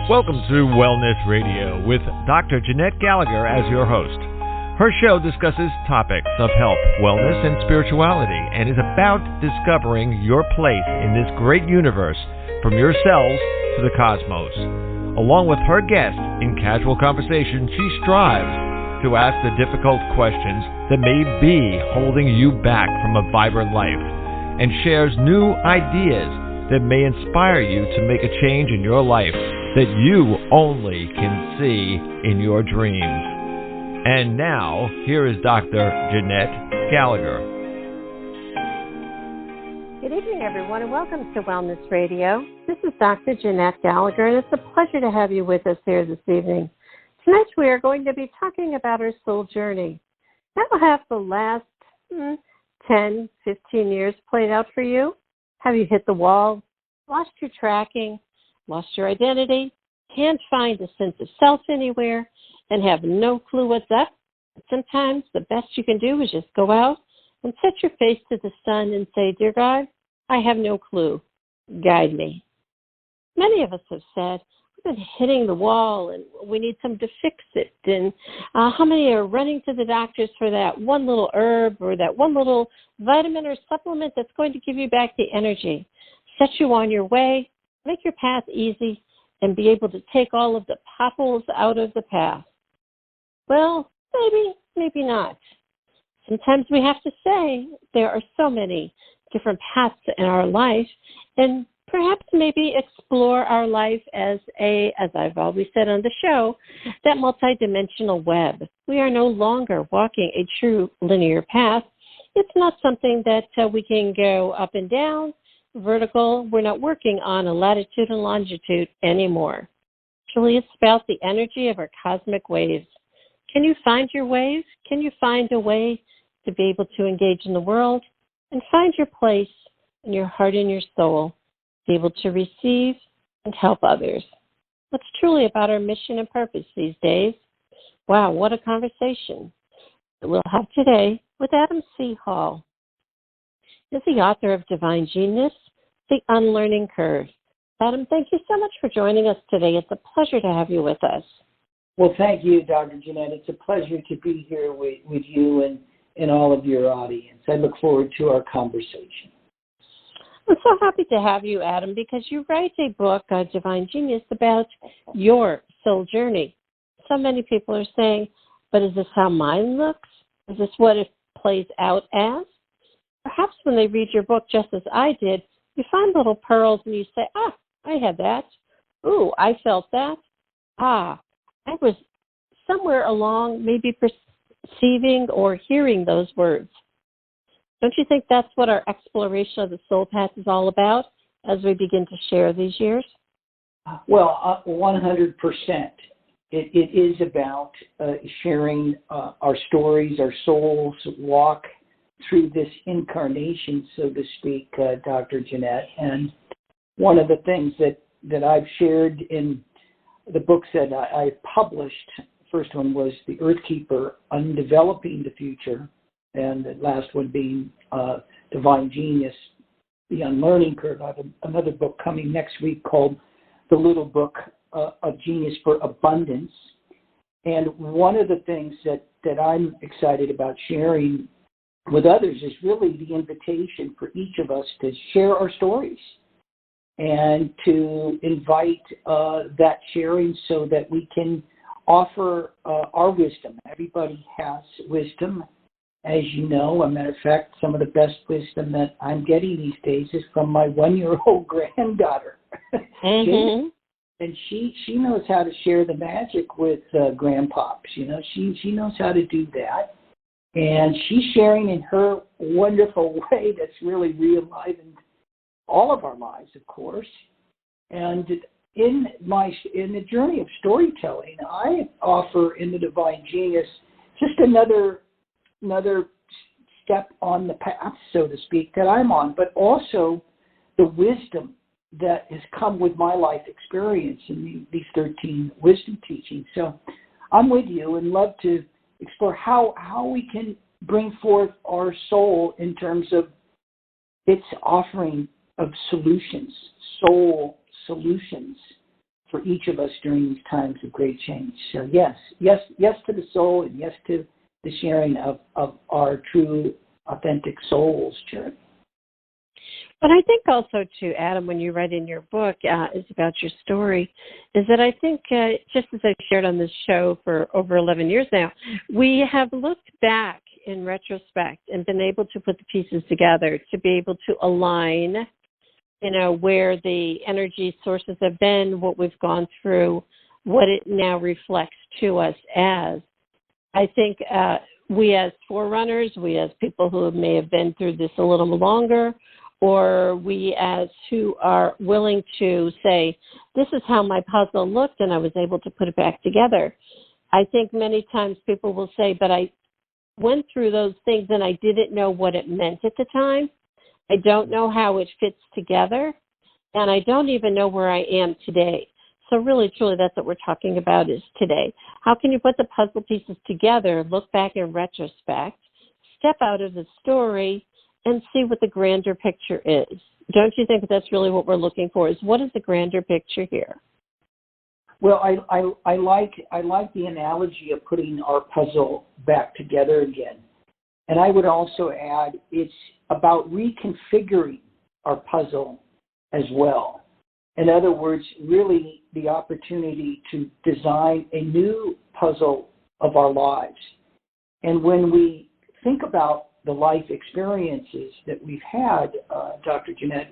Welcome to Wellness Radio with Dr. Jeanette-Gallagher as your host. Her show discusses topics of health, wellness, and spirituality, and is about discovering your place in this great universe, from your cells to the cosmos. Along with her guest, in casual conversation, she strives to ask the difficult questions that may be holding you back from a vibrant life, and shares new ideas that may inspire you to make a change in your life that you only can see in your dreams. And now, here is Dr. Jeanette-Gallagher. Good evening, everyone, and welcome to Wellness Radio. This is Dr. Jeanette-Gallagher, and it's a pleasure to have you with us here this evening. Tonight, we are going to be talking about our soul journey. That will have the last 10, 15 years played out for you. Have you hit the wall, lost your tracking, lost your identity, can't find a sense of self anywhere, and have no clue what's up? Sometimes the best you can do is just go out and set your face to the sun and say, "Dear God, I have no clue. Guide me." Many of us have said, we've been hitting the wall and we need someone to fix it. And how many are running to the doctors for that one little herb or that one little vitamin or supplement that's going to give you back the energy, set you on your way, make your path easy, and be able to take all of the potholes out of the path? Well, maybe not. Sometimes we have to say there are so many different paths in our life, and perhaps maybe explore our life as I've always said on the show, that multidimensional web. We are no longer walking a true linear path. It's not something that we can go up and down, vertical. We're not working on a latitude and longitude anymore. Actually, it's about the energy of our cosmic waves. Can you find your wave? Can you find a way to be able to engage in the world and find your place in your heart and your soul, be able to receive and help others? What's truly about our mission and purpose these days? Wow, what a conversation that we'll have today with Adam C. Hall. He's the author of Divine Genius, The Unlearning Curve. Adam, thank you so much for joining us today. It's a pleasure to have you with us. Well, thank you, Dr. Jeanette. It's a pleasure to be here with you and all of your audience. I look forward to our conversation. I'm so happy to have you, Adam, because you write a book, Divine Genius, about your soul journey. So many people are saying, but is this how mine looks? Is this what it plays out as? Perhaps when they read your book, just as I did, you find little pearls and you say, I had that. Ooh, I felt that. I was somewhere along maybe perceiving or hearing those words. Don't you think that's what our exploration of the soul path is all about as we begin to share these years? Well, 100%. It is about sharing our stories, our soul's walk through this incarnation, so to speak, Dr. Jeanette. And one of the things that I've shared in the books that I published, first one was The Earthkeeper, Undeveloping the Future, and the last one being Divine Genius, The Unlearning Curve. I have another book coming next week called The Little Book of Genius for Abundance. And one of the things that I'm excited about sharing with others is really the invitation for each of us to share our stories and to invite that sharing so that we can offer our wisdom. Everybody has wisdom, as you know. As a matter of fact, some of the best wisdom that I'm getting these days is from my 1-year-old granddaughter. Mm-hmm. And she knows how to share the magic with grandpops. You know, she knows how to do that. And she's sharing in her wonderful way that's really re-enlivened all of our lives, of course. And in the journey of storytelling, I offer in the Divine Genius just another step on the path, so to speak, that I'm on, but also the wisdom that has come with my life experience in these 13 wisdom teachings. So I'm with you and love to explore how we can bring forth our soul in terms of its offering of solutions, soul solutions for each of us during these times of great change. So yes to the soul, and yes to the sharing of our true, authentic soul's journey. But I think also, too, Adam, when you write in your book, is about your story, is that I think, just as I've shared on this show for over 11 years now, we have looked back in retrospect and been able to put the pieces together to be able to align, where the energy sources have been, what we've gone through, what it now reflects to us as. I think we as forerunners, we as people who may have been through this a little longer, or we as who are willing to say, this is how my puzzle looked and I was able to put it back together. I think many times people will say, but I went through those things and I didn't know what it meant at the time. I don't know how it fits together, and I don't even know where I am today. So really, truly, that's what we're talking about is today. How can you put the puzzle pieces together, look back in retrospect, step out of the story, and see what the grander picture is? Don't you think that's really what we're looking for, is what is the grander picture here? Well, I like the analogy of putting our puzzle back together again. And I would also add it's about reconfiguring our puzzle as well. In other words, really the opportunity to design a new puzzle of our lives. And when we think about the life experiences that we've had, Dr. Jeanette,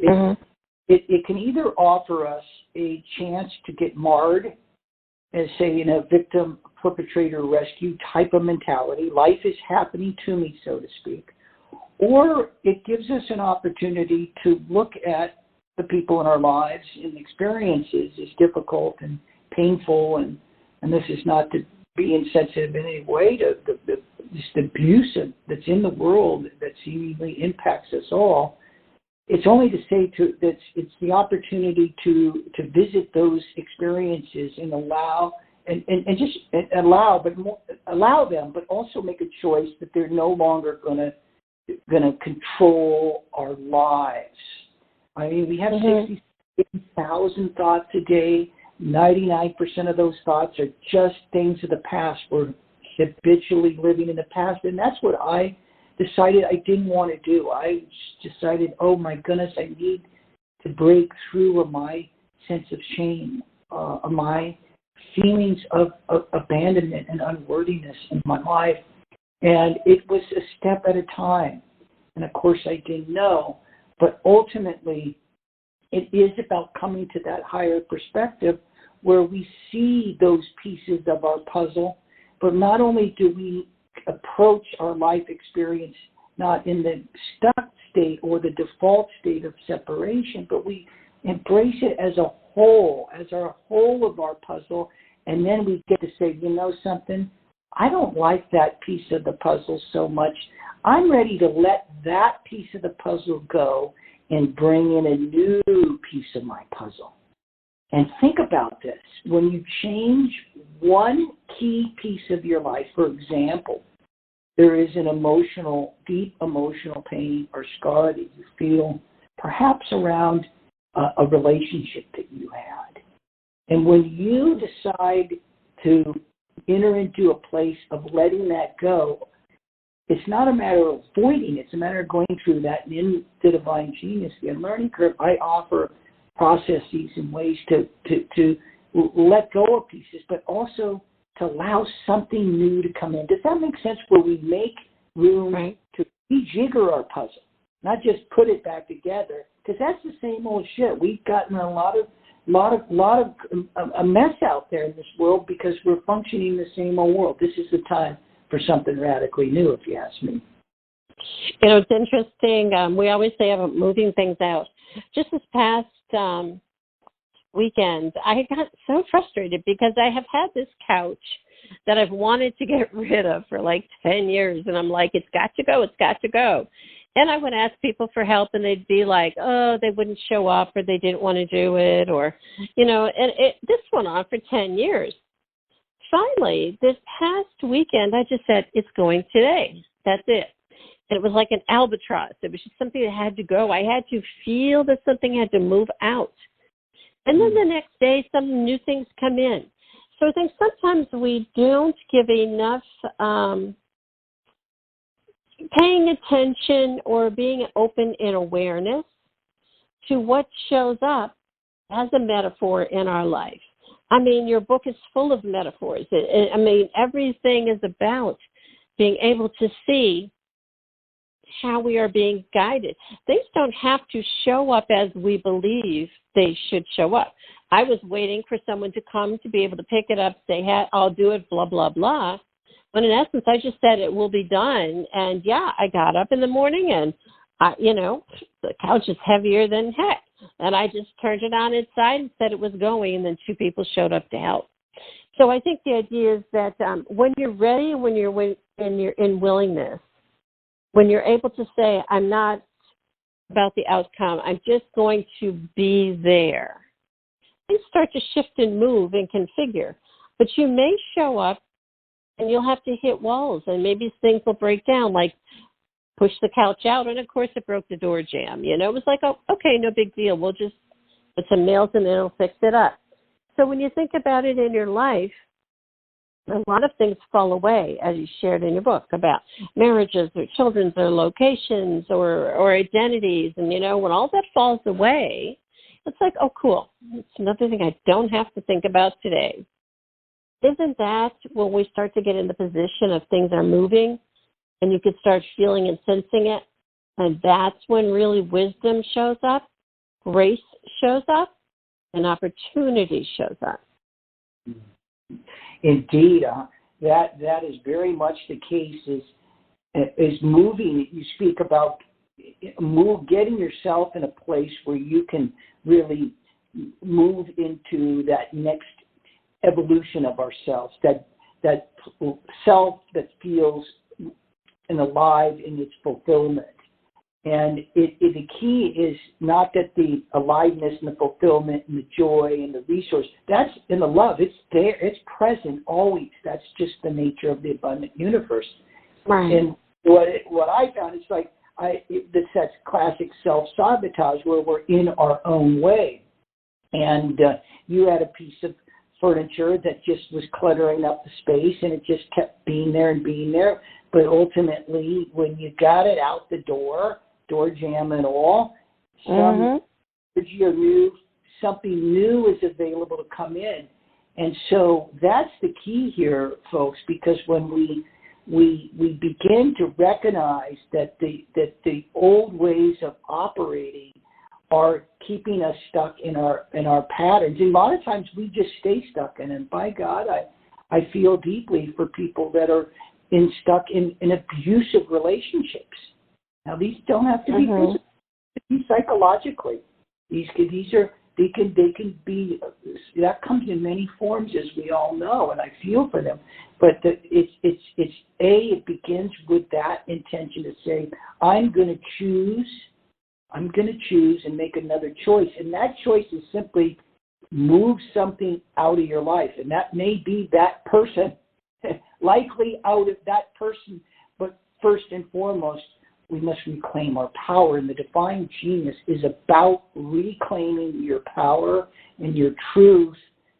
it can either offer us a chance to get marred, as say in a victim, perpetrator, rescue type of mentality, life is happening to me, so to speak, or it gives us an opportunity to look at the people in our lives and experiences as difficult and painful, and this is not to be insensitive in any way to the abuse that's in the world that seemingly impacts us all. It's only to say that it's the opportunity to visit those experiences and allow them, but also make a choice that they're no longer going to control our lives. I mean, we have 60,000 thoughts a day. 99% of those thoughts are just things of the past. We're habitually living in the past, and that's what I decided I didn't want to do. I decided, oh my goodness, I need to break through of my sense of shame, of my feelings of abandonment and unworthiness in my life. And it was a step at a time. And of course I didn't know, but ultimately it is about coming to that higher perspective where we see those pieces of our puzzle, but not only do we approach our life experience not in the stuck state or the default state of separation, but we embrace it as a whole, as our whole of our puzzle, and then we get to say, you know something, I don't like that piece of the puzzle so much. I'm ready to let that piece of the puzzle go and bring in a new piece of my puzzle. And think about this. When you change one key piece of your life, for example, there is an deep emotional pain or scar that you feel perhaps around a relationship that you had. And when you decide to enter into a place of letting that go, it's not a matter of avoiding, it's a matter of going through that. And in the Divine Genius, the Unlearning Curve, I offer processes and ways to let go of pieces, but also to allow something new to come in. Does that make sense? Where we make room to rejigger our puzzle, not just put it back together, because that's the same old shit. We've gotten a lot of a mess out there in this world because we're functioning in the same old world. This is the time for something radically new, if you ask me. You know, it's interesting. We always say about moving things out. Just this past weekend, I got so frustrated because I have had this couch that I've wanted to get rid of for like 10 years. And I'm like, it's got to go. It's got to go. And I would ask people for help and they'd be like, oh, they wouldn't show up or they didn't want to do it or, you know, and this went on for 10 years. Finally, this past weekend, I just said, it's going today. That's it. And it was like an albatross. It was just something that had to go. I had to feel that something had to move out. And then the next day, some new things come in. So I think sometimes we don't give enough paying attention or being open in awareness to what shows up as a metaphor in our life. I mean, your book is full of metaphors. I mean, everything is about being able to see how we are being guided. Things don't have to show up as we believe they should show up. I was waiting for someone to come to be able to pick it up, say, hey, I'll do it, blah, blah, blah. When in essence, I just said it will be done. And yeah, I got up in the morning and, the couch is heavier than heck. And I just turned it on its side and said it was going. And then 2 people showed up to help. So I think the idea is that when you're ready, when you're in willingness, when you're able to say, I'm not about the outcome, I'm just going to be there, things start to shift and move and configure. But you may show up and you'll have to hit walls, and maybe things will break down, like push the couch out, and of course it broke the door jamb. It was like, oh, okay, no big deal. We'll just put some nails in and it'll fix it up. So when you think about it in your life, a lot of things fall away, as you shared in your book, about marriages or children's or locations or identities. And, when all that falls away, it's like, oh, cool. It's another thing I don't have to think about today. Isn't that when we start to get in the position of things are moving and you could start feeling and sensing it? And that's when really wisdom shows up, grace shows up, and opportunity shows up. Indeed, that is very much the case. Is moving. You speak about getting yourself in a place where you can really move into that next evolution of ourselves. That self that feels and alive in its fulfillment. And the key is not that the aliveness and the fulfillment and the joy and the resource, that's in the love. It's there. It's present always. That's just the nature of the abundant universe. Right. And what I found, it's like that's classic self-sabotage where we're in our own way. And you had a piece of furniture that just was cluttering up the space, and it just kept being there and being there. But ultimately, when you got it out the door jam and all, something new is available to come in. And so that's the key here, folks, because when we begin to recognize that the old ways of operating are keeping us stuck in our patterns. And a lot of times we just stay stuck in it. By God, I feel deeply for people that are stuck in abusive relationships. Now, these don't have to be physical, they can be psychologically. They can be, that comes in many forms, as we all know, and I feel for them. But it begins with that intention to say, I'm going to choose and make another choice. And that choice is simply move something out of your life. And that may be that person, likely out of that person. But first and foremost, we must reclaim our power. And the divine genius is about reclaiming your power and your truth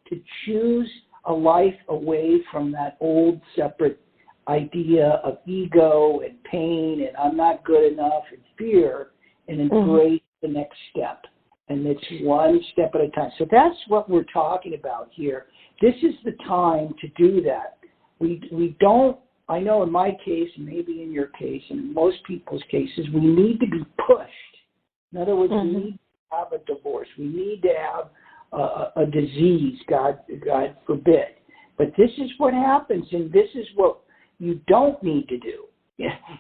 to choose a life away from that old separate idea of ego and pain and I'm not good enough and fear, and embrace the next step. And it's one step at a time. So that's what we're talking about here. This is the time to do that. We don't, I know in my case, maybe in your case, and in most people's cases, we need to be pushed. In other words, we need to have a divorce. We need to have a disease, God forbid. But this is what happens, and this is what you don't need to do.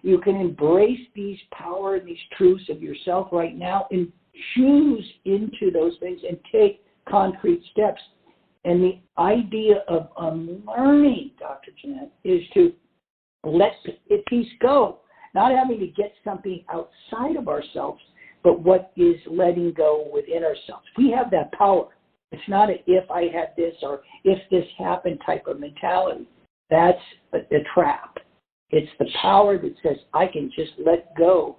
You can embrace these power and these truths of yourself right now and choose into those things and take concrete steps. And the idea of unlearning, Dr. Jeanette, is to let the piece go, not having to get something outside of ourselves, but what is letting go within ourselves. We have that power. It's not a if I had this or if this happened type of mentality. That's a trap. It's the power that says I can just let go